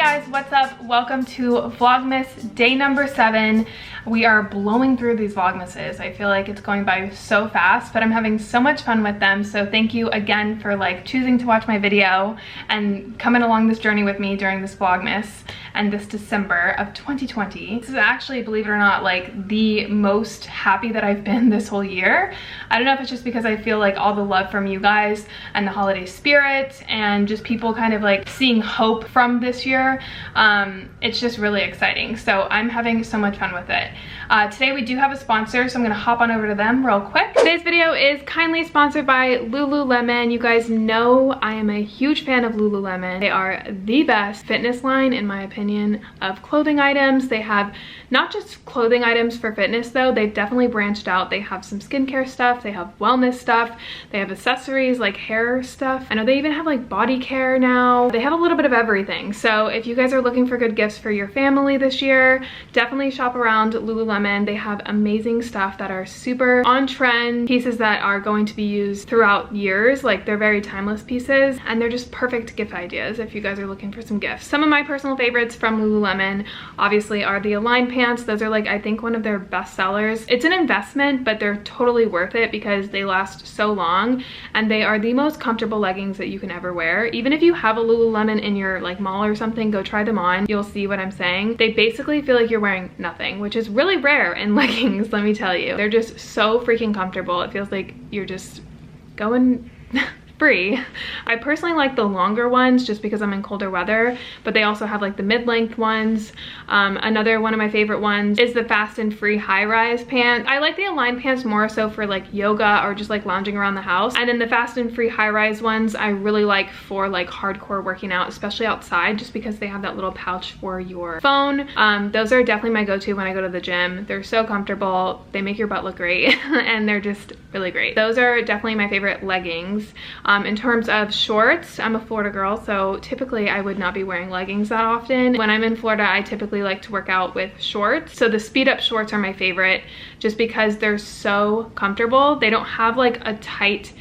guys, what's up? Welcome to Vlogmas day number 7. We are blowing through these Vlogmases. I feel like it's going by so fast, but I'm having so much fun with them. So thank you again for choosing to watch my video and coming along this journey with me during this Vlogmas and this December of 2020. This is actually, believe it or not, the most happy that I've been this whole year. I don't know if it's just because I feel like all the love from you guys and the holiday spirit and just people kind of seeing hope from this year. It's just really exciting. So I'm having so much fun with it. Today we do have a sponsor, so I'm gonna hop on over to them real quick. Today's video is kindly sponsored by Lululemon. You guys know I am a huge fan of Lululemon. They are the best fitness line, in my opinion, of clothing items. They have not just clothing items for fitness though, they've definitely branched out. They have some skincare stuff, they have wellness stuff, they have accessories like hair stuff. I know they even have body care now. They have a little bit of everything. So if you guys are looking for good gifts for your family this year, definitely shop around Lululemon. They have amazing stuff that are super on trend, pieces that are going to be used throughout years. They're very timeless pieces, and they're just perfect gift ideas if you guys are looking for some gifts. Some of my personal favorites from Lululemon obviously are the Align pants. Those are I think one of their best sellers. It's an investment, but they're totally worth it because they last so long, and they are the most comfortable leggings that you can ever wear. Even if you have a Lululemon in your mall or something, go try them on. You'll see what I'm saying. They basically feel like you're wearing nothing, which is really rare in leggings, let me tell you. They're just so freaking comfortable. It feels like you're just going free. I personally like the longer ones just because I'm in colder weather, but they also have the mid-length ones. Another one of my favorite ones is the Fast and Free high-rise pant. I like the Align pants more so for yoga or just lounging around the house. And then the Fast and Free high-rise ones I really like for hardcore working out, especially outside, just because they have that little pouch for your phone. Those are definitely my go-to when I go to the gym. They're so comfortable, they make your butt look great, and they're just really great. Those are definitely my favorite leggings. In terms of shorts, I'm a Florida girl, so typically I would not be wearing leggings that often. When I'm in Florida, I typically like to work out with shorts. So the speed up shorts are my favorite just because they're so comfortable. They don't have a tight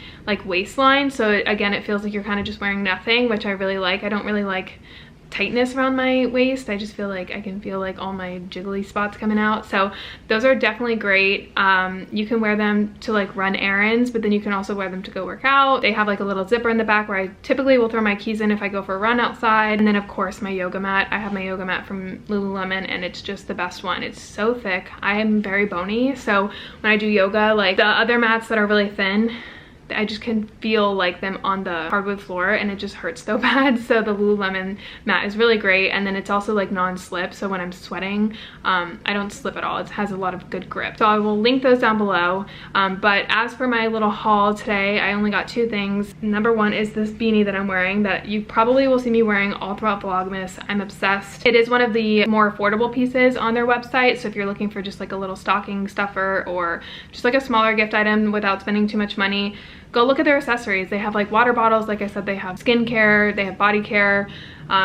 waistline. So again, it feels like you're kind of just wearing nothing, which I really like. I don't really like tightness around my waist. I just feel like I can feel all my jiggly spots coming out. So those are definitely great. You can wear them to run errands, but then you can also wear them to go work out. They have a little zipper in the back where I typically will throw my keys in if I go for a run outside. And then of course my yoga mat. I have my yoga mat from Lululemon, and it's just the best one. It's so thick. I am very bony, so when I do yoga, the other mats that are really thin, I just can feel them on the hardwood floor, and it just hurts so bad. So the Lululemon mat is really great, and then it's also non-slip, so when I'm sweating, I don't slip at all. It has a lot of good grip. So I will link those down below. But as for my little haul today, I only got 2 things. Number one is this beanie that I'm wearing that you probably will see me wearing all throughout Vlogmas. I'm obsessed. It is one of the more affordable pieces on their website, so if you're looking for just a little stocking stuffer or just a smaller gift item without spending too much money, go look at their accessories. They have water bottles, like I said, they have skincare, they have body care,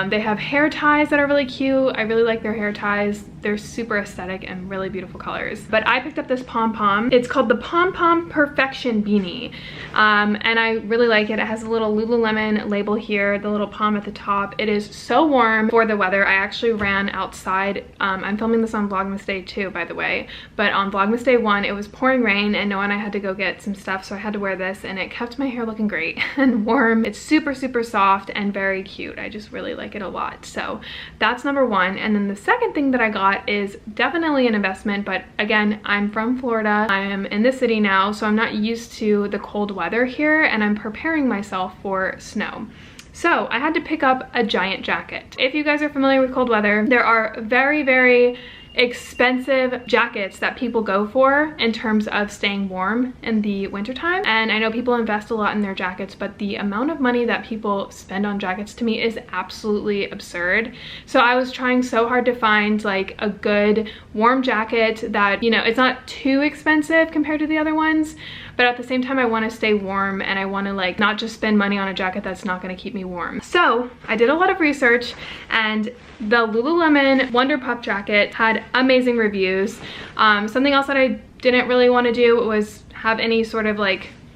they have hair ties that are really cute. I really like their hair ties. They're super aesthetic and really beautiful colors. But I picked up this pom-pom. It's called the Pom-Pom Perfection Beanie. And I really like it. It has a little Lululemon label here, the little pom at the top. It is so warm for the weather. I actually ran outside. I'm filming this on Vlogmas Day 2, by the way. But on Vlogmas Day 1, it was pouring rain, and Noah and I had to go get some stuff, so I had to wear this, and it kept my hair looking great and warm. It's super, super soft and very cute. I just really like it a lot. So that's number one. And then the second thing that I got is definitely an investment, but again, I'm from Florida. I am in the city now, so I'm not used to the cold weather here, and I'm preparing myself for snow. So I had to pick up a giant jacket. If you guys are familiar with cold weather, there are very, very expensive jackets that people go for in terms of staying warm in the wintertime. And I know people invest a lot in their jackets, but the amount of money that people spend on jackets to me is absolutely absurd. So I was trying so hard to find a good warm jacket that, it's not too expensive compared to the other ones, but at the same time I want to stay warm, and I want to not just spend money on a jacket that's not going to keep me warm. So I did a lot of research, and the Lululemon Wonder Puff jacket had amazing reviews. Something else that I didn't really want to do was have any sort of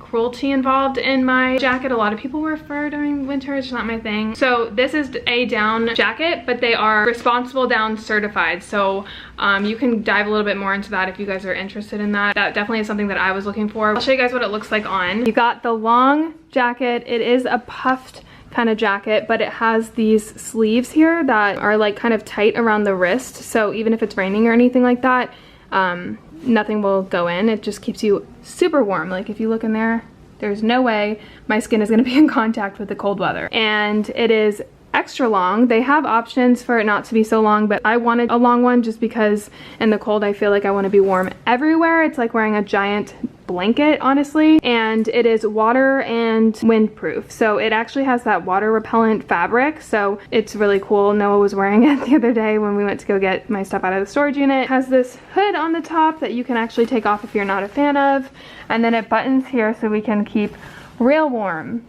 cruelty involved in my jacket. A lot of people wear fur during winter, it's not my thing. So this is a down jacket, but they are responsible down certified. So you can dive a little bit more into that if you guys are interested in that. That definitely is something that I was looking for. I'll show you guys what it looks like on. You got the long jacket. It is a puffed kind of jacket, but it has these sleeves here that are like kind of tight around the wrist. So even if it's raining or anything like that, nothing will go in. It just keeps you super warm. Like if you look in there, there's no way my skin is going to be in contact with the cold weather. And it is extra long. They have options for it not to be so long, but I wanted a long one just because in the cold I feel like I want to be warm everywhere. It's like wearing a giant blanket, honestly. And it is water and windproof, so it actually has that water repellent fabric, so it's really cool. Noah was wearing it the other day when we went to go get my stuff out of the storage unit. It has this hood on the top that you can actually take off if you're not a fan of, and then it buttons here so we can keep real warm.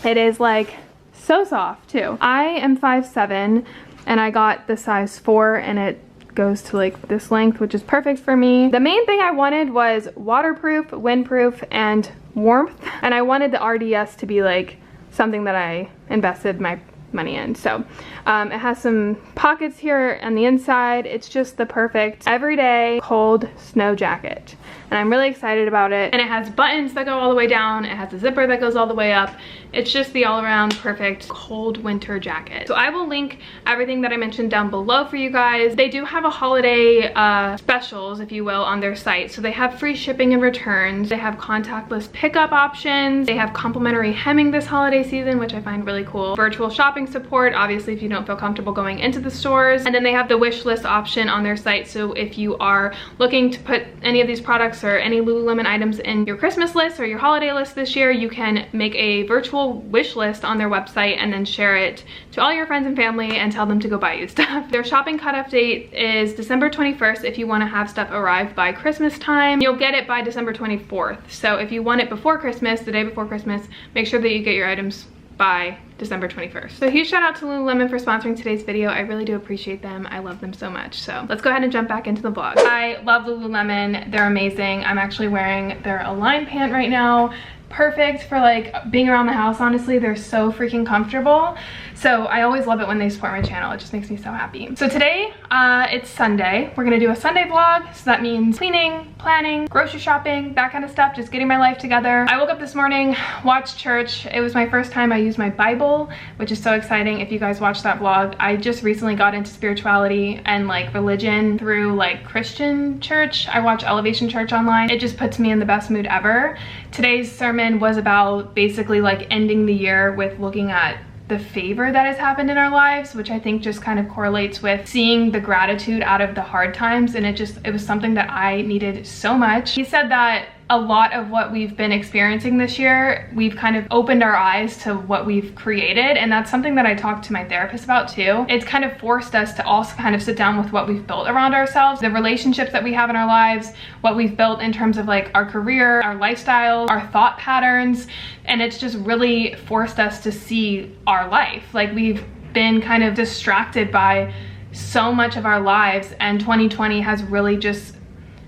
It is like so soft too. I am 5'7" and I got the size 4, and it goes to like this length, which is perfect for me. The main thing I wanted was waterproof, windproof, and warmth, and I wanted the RDS to be like something that I invested my money in. So it has some pockets here on the inside. It's just the perfect everyday cold snow jacket, and I'm really excited about it. And it has buttons that go all the way down. It has a zipper that goes all the way up. It's just the all-around perfect cold winter jacket. So I will link everything that I mentioned down below for you guys. They do have a holiday specials, if you will, on their site. So they have free shipping and returns. They have contactless pickup options. They have complimentary hemming this holiday season, which I find really cool. Virtual shopping support, obviously, if you don't feel comfortable going into the stores. And then they have the wish list option on their site. So if you are looking to put any of these products or any Lululemon items in your Christmas list or your holiday list this year, you can make a virtual wish list on their website and then share it to all your friends and family and tell them to go buy you stuff. Their shopping cutoff date is December 21st. If you want to have stuff arrive by Christmas time, you'll get it by December 24th. So if you want it before Christmas, the day before Christmas, make sure that you get your items by December 21st. So huge shout out to Lululemon for sponsoring today's video. I really do appreciate them. I love them so much. So let's go ahead and jump back into the vlog. I love Lululemon. They're amazing. I'm actually wearing their Align pant right now. Perfect for like being around the house. Honestly, they're so freaking comfortable. So I always love it when they support my channel. It just makes me so happy. So today, it's Sunday. We're gonna do a Sunday vlog. So that means cleaning, planning, grocery shopping, that kind of stuff, just getting my life together. I woke up this morning, watched church. It was my first time I used my Bible, which is so exciting. If you guys watched that vlog, I just recently got into spirituality and like religion through like Christian church. I watch Elevation Church online. It just puts me in the best mood ever. Today's sermon was about basically like ending the year with looking at the favor that has happened in our lives, which I think just kind of correlates with seeing the gratitude out of the hard times. And it was something that I needed so much. He said that a lot of what we've been experiencing this year, we've kind of opened our eyes to what we've created, and that's something that I talked to my therapist about too. It's kind of forced us to also kind of sit down with what we've built around ourselves, the relationships that we have in our lives, what we've built in terms of like our career, our lifestyle, our thought patterns, and it's just really forced us to see our life. Like we've been kind of distracted by so much of our lives, and 2020 has really just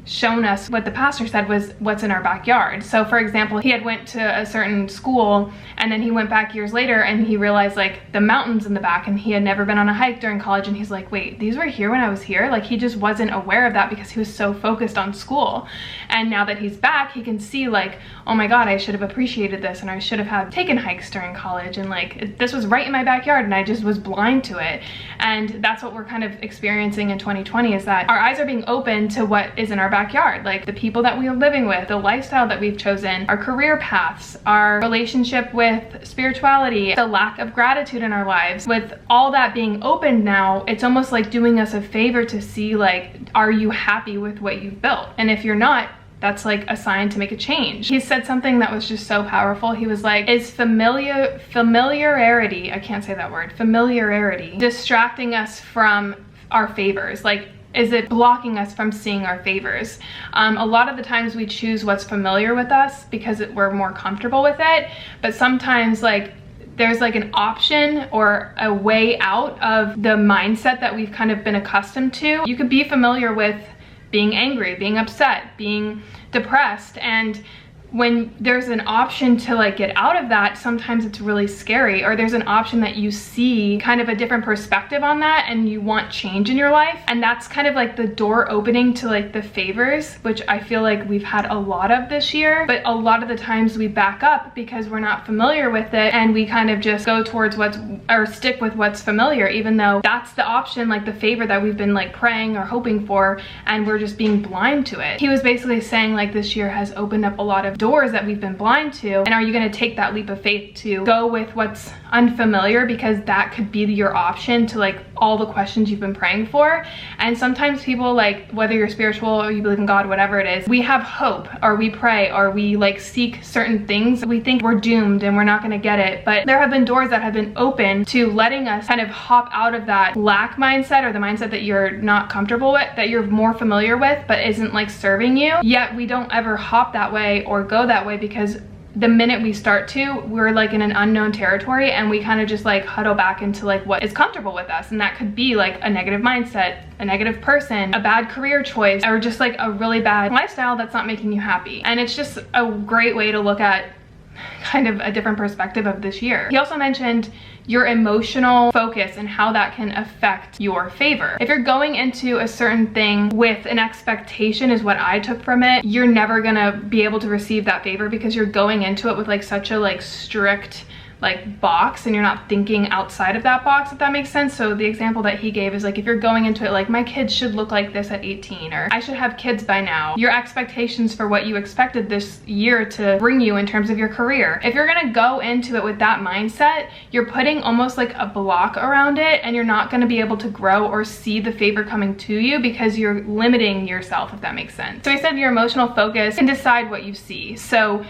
shown us what the pastor said was what's in our backyard. So for example, he had went to a certain school and then he went back years later and he realized like the mountains in the back, and he had never been on a hike during college, and he's like, wait, these were here when I was here? Like he just wasn't aware of that because he was so focused on school. And now that he's back, he can see like, oh my God, I should have appreciated this, and I should have had taken hikes during college, and like this was right in my backyard and I just was blind to it. And that's what we're kind of experiencing in 2020, is that our eyes are being opened to what is in our backyard, like the people that we are living with, the lifestyle that we've chosen, our career paths, our relationship with spirituality, the lack of gratitude in our lives. With all that being opened now, it's almost like doing us a favor to see like, are you happy with what you've built? And if you're not, that's like a sign to make a change. He said something that was just so powerful. He was like, is familiarity, I can't say that word, familiarity, distracting us from our favors? Like, is it blocking us from seeing our favors? A lot of the times we choose what's familiar with us because we're more comfortable with it, but sometimes like there's like an option or a way out of the mindset that we've kind of been accustomed to. You could be familiar with being angry, being upset, being depressed, and when there's an option to like get out of that, sometimes it's really scary, or there's an option that you see kind of a different perspective on that and you want change in your life. And that's kind of like the door opening to like the favors, which I feel like we've had a lot of this year, but a lot of the times we back up because we're not familiar with it, and we kind of just go towards or stick with what's familiar, even though that's the option, like the favor that we've been like praying or hoping for, and we're just being blind to it. He was basically saying like this year has opened up a lot of doors that we've been blind to, and are you going to take that leap of faith to go with what's unfamiliar, because that could be your option to like all the questions you've been praying for. And sometimes people, like whether you're spiritual or you believe in God, whatever it is, we have hope, or we pray, or we like seek certain things. We think we're doomed and we're not going to get it, but there have been doors that have been open to letting us kind of hop out of that lack mindset, or the mindset that you're not comfortable with, that you're more familiar with but isn't like serving you. Yet we don't ever hop that way or go that way, because the minute we start to, we're like in an unknown territory, and we kind of just like huddle back into like what is comfortable with us. And that could be like a negative mindset, a negative person, a bad career choice, or just like a really bad lifestyle that's not making you happy. And it's just a great way to look at kind of a different perspective of this year. He also mentioned your emotional focus and how that can affect your favor. If you're going into a certain thing with an expectation, is what I took from it, you're never gonna be able to receive that favor, because you're going into it with like such a like strict like box, and you're not thinking outside of that box, if that makes sense. So the example that he gave is like, if you're going into it like, my kids should look like this at 18, or I should have kids by now. Your expectations for what you expected this year to bring you in terms of your career. If you're gonna go into it with that mindset, you're putting almost like a block around it, and you're not gonna be able to grow or see the favor coming to you, because you're limiting yourself, if that makes sense. So he said your emotional focus can decide what you see. So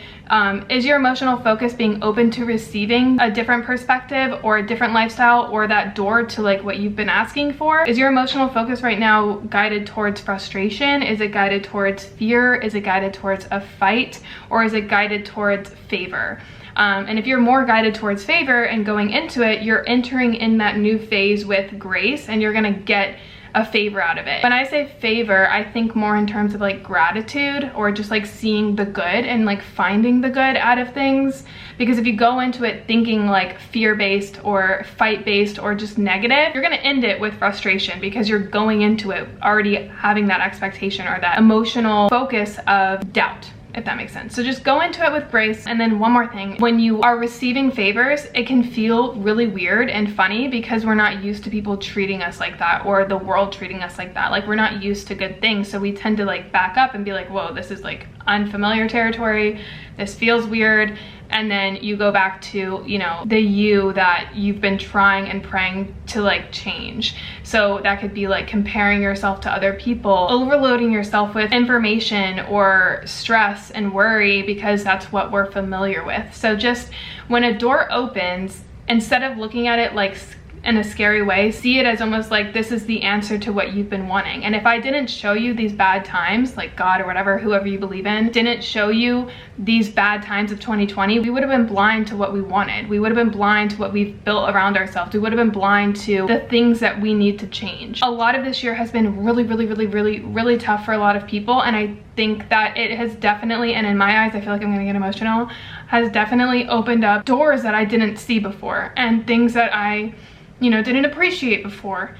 is your emotional focus being open to receiving a different perspective or a different lifestyle, or that door to like what you've been asking for? Is your emotional focus right now guided towards frustration? Is it guided towards fear? Is it guided towards a fight? Or is it guided towards favor? And if you're more guided towards favor and going into it, you're entering in that new phase with grace, and you're gonna get a favor out of it. When I say favor, I think more in terms of like gratitude, or just like seeing the good and like finding the good out of things. Because if you go into it thinking like fear-based or fight-based or just negative, you're gonna end it with frustration, because you're going into it already having that expectation or that emotional focus of doubt, if that makes sense. So just go into it with grace. And then one more thing, when you are receiving favors, it can feel really weird and funny, because we're not used to people treating us like that, or the world treating us like that. Like, we're not used to good things, so we tend to like back up and be like, whoa, this is like unfamiliar territory, this feels weird. And then you go back to, you know, the you that you've been trying and praying to like change. So that could be like comparing yourself to other people, overloading yourself with information or stress and worry, because that's what we're familiar with. So just when a door opens, instead of looking at it like in a scary way, see it as almost like this is the answer to what you've been wanting. And if I didn't show you these bad times, like God or whatever, whoever you believe in, didn't show you these bad times of 2020, we would have been blind to what we wanted. We would have been blind to what we've built around ourselves. We would have been blind to the things that we need to change. A lot of this year has been really tough for a lot of people, and I think that it has definitely, and in my eyes, I feel like I'm gonna get emotional, has definitely opened up doors that I didn't see before, and things that I, you know, didn't appreciate before.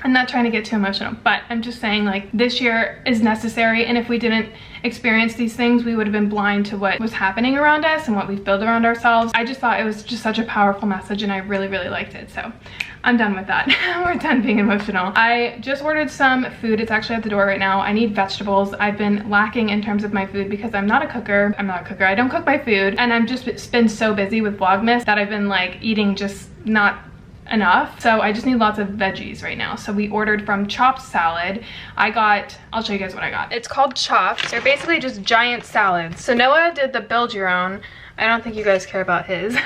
I'm not trying to get too emotional, but I'm just saying, like, this year is necessary, and if we didn't experience these things, we would have been blind to what was happening around us and what we've built around ourselves. I just thought it was just such a powerful message, and I really liked it. So I'm done with that. We're done being emotional. I just ordered some food. It's actually at the door right now. I need vegetables. I've been lacking in terms of my food because I'm not a cooker. I don't cook my food, and I've just been so busy with Vlogmas that I've been like eating just not enough. So I just need lots of veggies right now. So we ordered from Chopped Salad. I'll show you guys what I got. It's called Chopped. They're basically just giant salads. So Noah did the build your own. I don't think you guys care about his.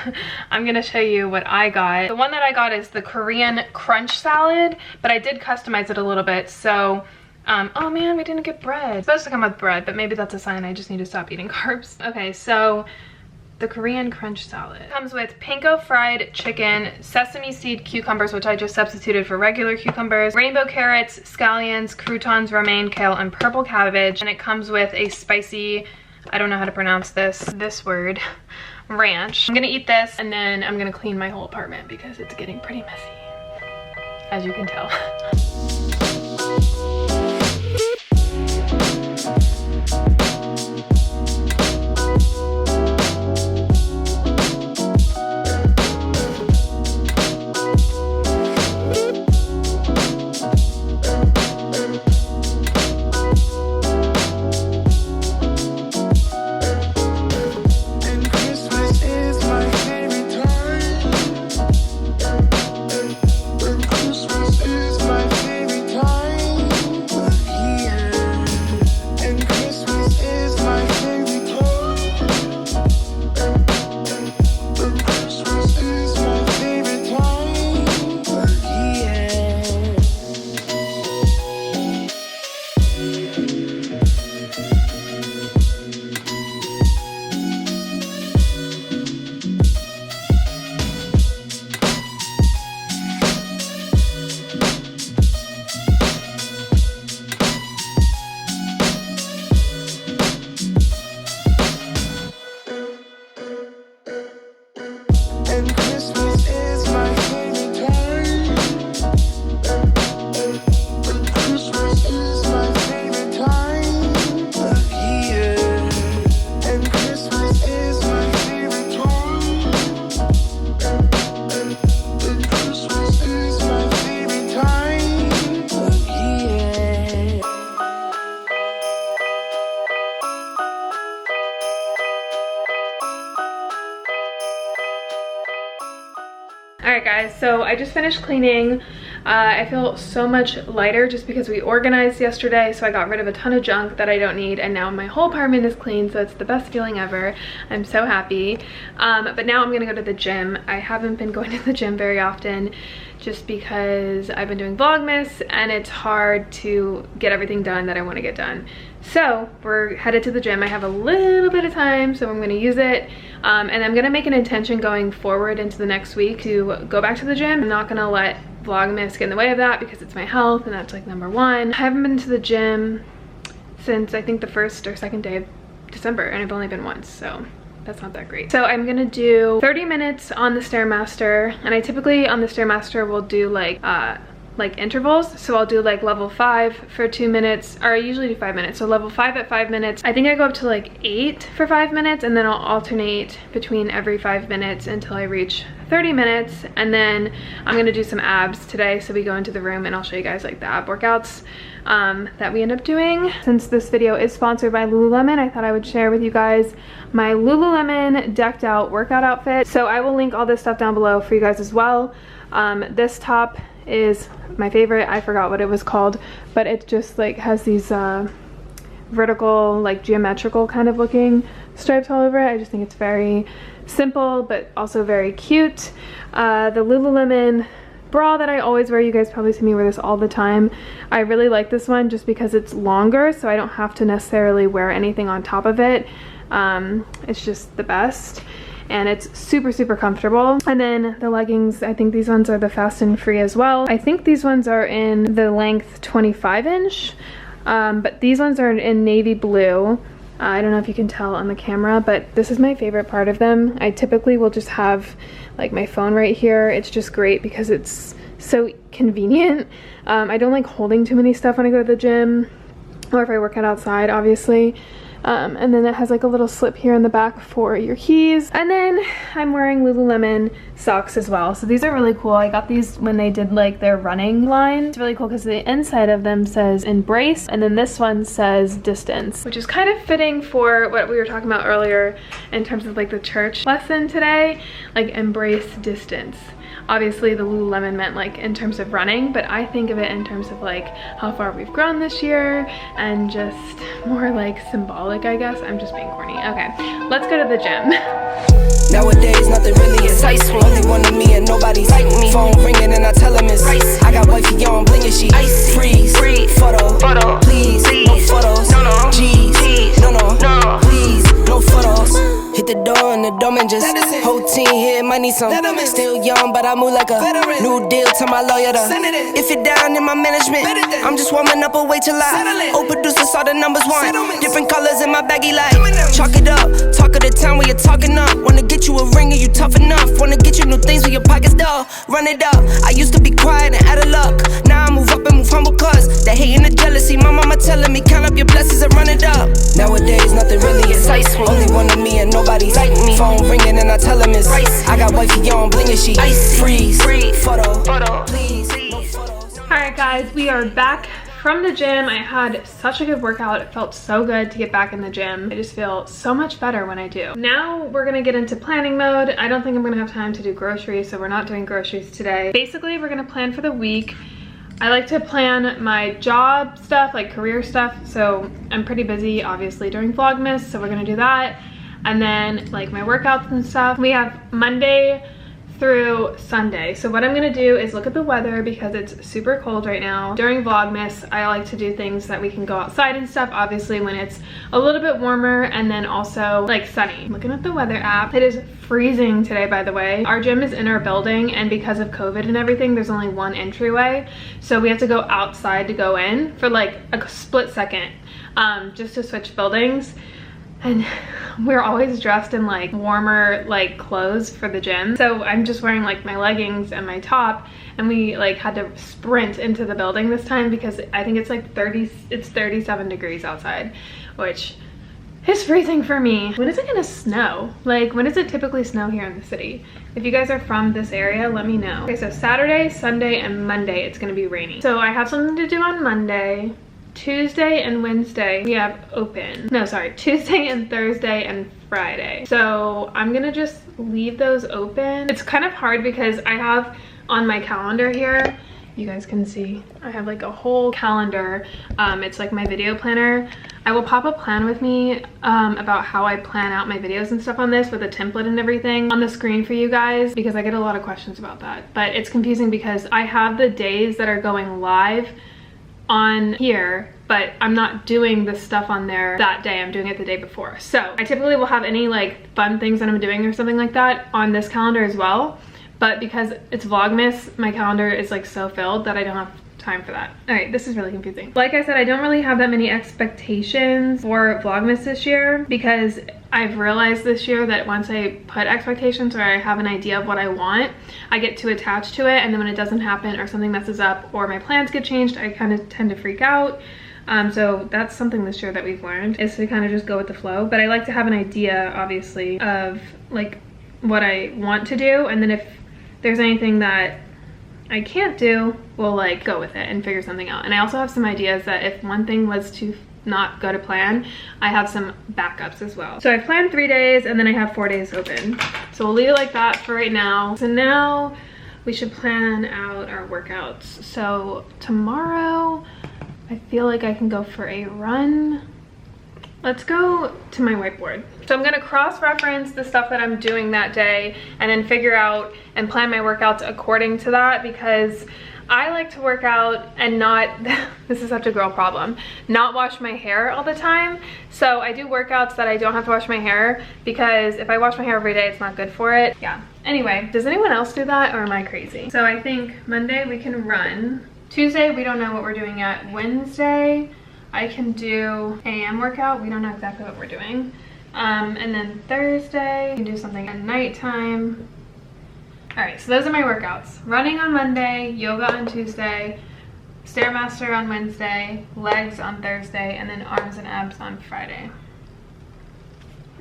I'm gonna show you what I got. The one that I got is the Korean crunch salad, but I did customize it a little bit. So oh man, we didn't get bread. It's supposed to come with bread, but maybe that's a sign I just need to stop eating carbs. Okay, so the Korean crunch salad comes with panko fried chicken, sesame seed cucumbers, which I just substituted for regular cucumbers, rainbow carrots, scallions, croutons, romaine, kale, and purple cabbage. And it comes with a spicy I don't know how to pronounce this word, ranch. I'm gonna eat this and then I'm gonna clean my whole apartment because it's getting pretty messy, as you can tell. Alright guys, so I just finished cleaning. I feel so much lighter just because we organized yesterday, so I got rid of a ton of junk that I don't need, and now my whole apartment is clean, so it's the best feeling ever. I'm so happy. But now I'm gonna go to the gym. I haven't been going to the gym very often just because I've been doing Vlogmas and it's hard to get everything done that I want to get done. So we're headed to the gym. I have a little bit of time, so I'm going to use it. And I'm going to make an intention going forward into the next week to go back to the gym. I'm not going to let Vlogmas get in the way of that because it's my health and that's like #1. I haven't been to the gym since I think the 1st or 2nd day of December, and I've only been once, so that's not that great. So I'm gonna do 30 minutes on the Stairmaster, and I typically on the Stairmaster will do like intervals. So I'll do like level 5 for 2 minutes, or I usually do 5 minutes. So level 5 at 5 minutes. I think I go up to like 8 for 5 minutes, and then I'll alternate between every 5 minutes until I reach 30 minutes. And then I'm gonna do some abs today. So we go into the room and I'll show you guys like the ab workouts that we end up doing. Since this video is sponsored by Lululemon, I thought I would share with you guys my Lululemon decked out workout outfit. So I will link all this stuff down below for you guys as well. This top is my favorite. I forgot what it was called, but it just like has these vertical, like geometrical kind of looking stripes all over it. I just think it's very simple but also very cute. The Lululemon bra that I always wear, you guys probably see me wear this all the time. I really like this one just because it's longer, so I don't have to necessarily wear anything on top of it. It's just the best, and it's super comfortable. And then the leggings, I think these ones are the fast and free as well. I think these ones are in the length 25 inch, but these ones are in navy blue. I don't know if you can tell on the camera, but this is my favorite part of them. I typically will just have like my phone right here. It's just great because it's so convenient. I don't like holding too many stuff when I go to the gym or if I work out outside, obviously. And then it has like a little slip here in the back for your keys. And then I'm wearing Lululemon socks as well. So these are really cool. I got these when they did like their running line. It's really cool because the inside of them says embrace, and then this one says distance, which is kind of fitting for what we were talking about earlier in terms of like the church lesson today, like embrace distance. Obviously the Lululemon meant like in terms of running, but I think of it in terms of like how far we've grown this year and just more like symbolic, I guess. I'm just being corny. Okay, let's go to the gym. Nowadays nothing really excites me. Only one of me and nobody's like me. Phone ringing and I tell him it's ice. I got wifey on blingin', she icy. Freeze, photo, please, no photos. No, G's, no, please, no photos. Hit the door and the doorman just whole team here might need some. Still young, but I move like a new deal to my lawyer. If you're down in my management, I'm just warming up a way till I old producer saw the numbers one. Different colors in my baggy light. Chalk it up, talk of the town when you're talking up. Wanna get you a ring and you tough enough. Wanna get you new things when your pockets dull. Run it up. I used to be quiet and out of luck. Now I move up and move humble cause the hate and the jealousy. My mama telling me count up your blessings and run it up. Nowadays nothing really excites me. Only one of me and nobody like me. Phone ringing and I tell him it's I got wifey on bling and she freeze. Photo. Please. No photos. Alright guys, we are back from the gym. I had such a good workout. It felt so good to get back in the gym. I just feel so much better when I do. Now we're gonna get into planning mode. I don't think I'm gonna have time to do groceries, so we're not doing groceries today. Basically, we're gonna plan for the week. I like to plan my job stuff, like career stuff, so I'm pretty busy obviously during Vlogmas, so we're gonna do that. And then like my workouts and stuff. We have Monday through Sunday. So what I'm gonna do is look at the weather because it's super cold right now. During Vlogmas, I like to do things that we can go outside and stuff, obviously when it's a little bit warmer and then also like sunny. Looking at the weather app, it is freezing today, by the way. Our gym is in our building and because of COVID and everything, there's only one entryway. So we have to go outside to go in for like a split second just to switch buildings. And we're always dressed in like warmer like clothes for the gym, so I'm just wearing like my leggings and my top, and we like had to sprint into the building this time because I think it's like 37 degrees outside, which is freezing for me. When is it gonna snow? Like, when does it typically snow here in the city? If you guys are from this area, let me know. Okay, so Saturday, Sunday, and Monday it's gonna be rainy. So I have something to do on Monday. Tuesday and Wednesday we have open. No, sorry, Tuesday and Thursday and Friday. So I'm gonna just leave those open. It's kind of hard because I have on my calendar here, you guys can see, I have like a whole calendar. It's like my video planner. I will pop a plan with me about how I plan out my videos and stuff on this with a template and everything on the screen for you guys because I get a lot of questions about that. But it's confusing because I have the days that are going live on here, but I'm not doing the stuff on there that day. I'm doing it the day before. So I typically will have any like fun things that I'm doing or something like that on this calendar as well. But because it's Vlogmas, my calendar is like so filled that I don't have time for that. All right, this is really confusing. Like I said, I don't really have that many expectations for Vlogmas this year because I've realized this year that once I put expectations or I have an idea of what I want, I get too attached to it, and then when it doesn't happen or something messes up or my plans get changed, I kind of tend to freak out. So that's something this year that we've learned, is to kind of just go with the flow. But I like to have an idea, obviously, of like what I want to do, and then if there's anything that I can't do, we'll like go with it and figure something out. And I also have some ideas that if one thing was to not go to plan, I have some backups as well. So I planned 3 days and then I have 4 days open. So we'll leave it like that for right now. So now we should plan out our workouts. So tomorrow, I feel like I can go for a run. Let's go to my whiteboard. So I'm gonna cross-reference the stuff that I'm doing that day and then figure out and plan my workouts according to that, because I like to work out and not, this is such a girl problem, not wash my hair all the time. So I do workouts that I don't have to wash my hair, because if I wash my hair every day, it's not good for it. Yeah, anyway, does anyone else do that or am I crazy? So I think Monday we can run. Tuesday, we don't know what we're doing yet. Wednesday, I can do AM workout. We don't know exactly what we're doing. And then Thursday, I can do something at nighttime. All right, so those are my workouts. Running on Monday, yoga on Tuesday, Stairmaster on Wednesday, legs on Thursday, and then arms and abs on Friday.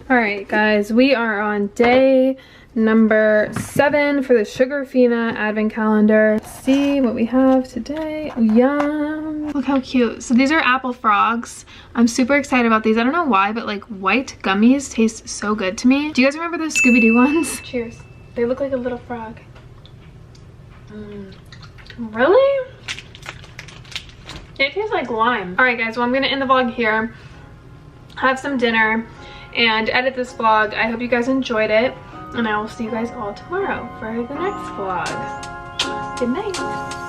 All right, guys, we are on day number 7 for the Sugar Fina advent calendar. Let's see what we have today. Yum. Look how cute. So these are apple frogs. I'm super excited about these. I don't know why, but like white gummies taste so good to me. Do you guys remember those Scooby-Doo ones? Cheers. They look like a little frog. Really? It tastes like lime. All right, guys, well, I'm gonna end the vlog here, have some dinner, and edit this vlog. I hope you guys enjoyed it, and I will see you guys all tomorrow for the next vlog. Good night.